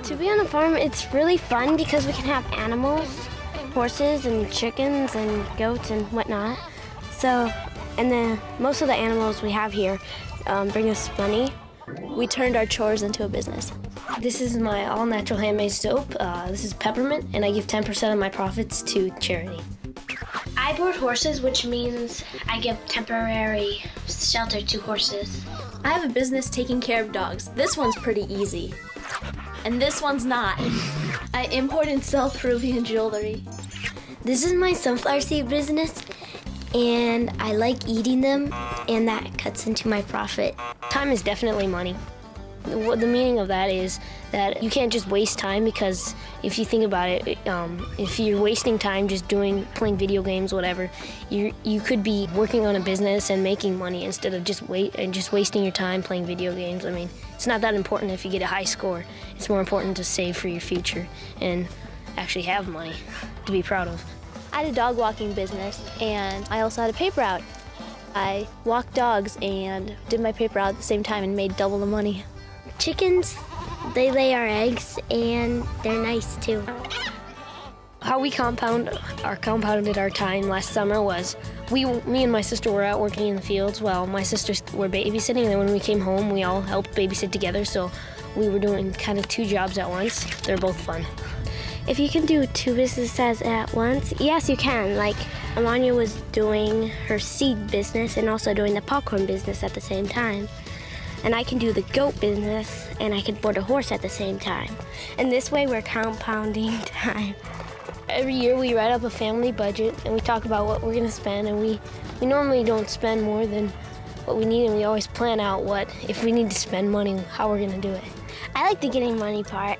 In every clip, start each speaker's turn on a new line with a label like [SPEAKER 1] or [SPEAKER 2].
[SPEAKER 1] To be on a farm, it's really fun because we can have animals, horses and chickens and goats and whatnot. So, and then most of the animals we have here bring us money.
[SPEAKER 2] We turned our chores into a business.
[SPEAKER 3] This is my all-natural handmade soap. This is peppermint, and I give 10% of my profits to charity.
[SPEAKER 1] I board horses, which means I give temporary shelter to horses.
[SPEAKER 2] I have a business taking care of dogs. This one's pretty easy. And this one's not. I import and sell Peruvian jewelry.
[SPEAKER 4] This is my sunflower seed business, and I like eating them, and that cuts into my profit.
[SPEAKER 3] Time is definitely money. The meaning of that is that you can't just waste time, because if you think about it, if you're wasting time just playing video games, whatever, you could be working on a business and making money instead of just wasting your time playing video games. I mean, it's not that important if you get a high score. It's more important to save for your future and actually have money to be proud of.
[SPEAKER 2] I had a dog walking business, and I also had a paper route. I walked dogs and did my paper route at the same time and made double the money.
[SPEAKER 4] Chickens, they lay our eggs, and they're nice too.
[SPEAKER 3] How we compounded our time last summer was me and my sister were out working in the fields while my sisters were babysitting, and then when we came home, we all helped babysit together, so we were doing kind of 2 jobs at once. They're both fun.
[SPEAKER 1] If you can do 2 businesses at once, yes, you can. Like, Alanya was doing her seed business and also doing the popcorn business at the same time. And I can do the goat business, and I can board a horse at the same time. And this way, we're compounding time.
[SPEAKER 3] Every year, we write up a family budget, and we talk about what we're gonna spend, and we normally don't spend more than what we need, and we always plan out if we need to spend money, how we're gonna do it.
[SPEAKER 1] I like the getting money part.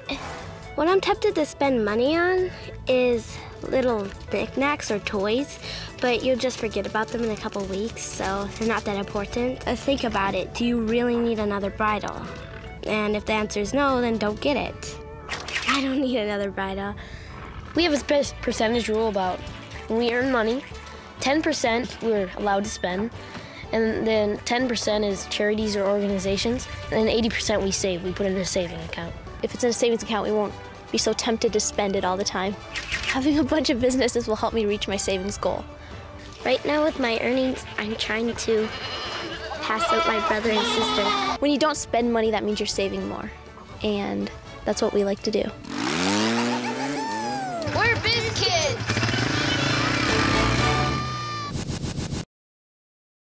[SPEAKER 1] What I'm tempted to spend money on is little knickknacks or toys, but you'll just forget about them in a couple weeks, so they're not that important. Think about it. Do you really need another bridle? And if the answer is no, then don't get it. I don't need another bridle.
[SPEAKER 3] We have a percentage rule about when we earn money, 10% we're allowed to spend, and then 10% is charities or organizations, and then 80% we save. We put it in a saving account.
[SPEAKER 2] If it's in a savings account, we won't be so tempted to spend it all the time. Having a bunch of businesses will help me reach my savings goal.
[SPEAKER 4] Right now with my earnings, I'm trying to pass out my brother and sister.
[SPEAKER 2] When you don't spend money, that means you're saving more. And that's what we like to do.
[SPEAKER 5] We're Biz Kids!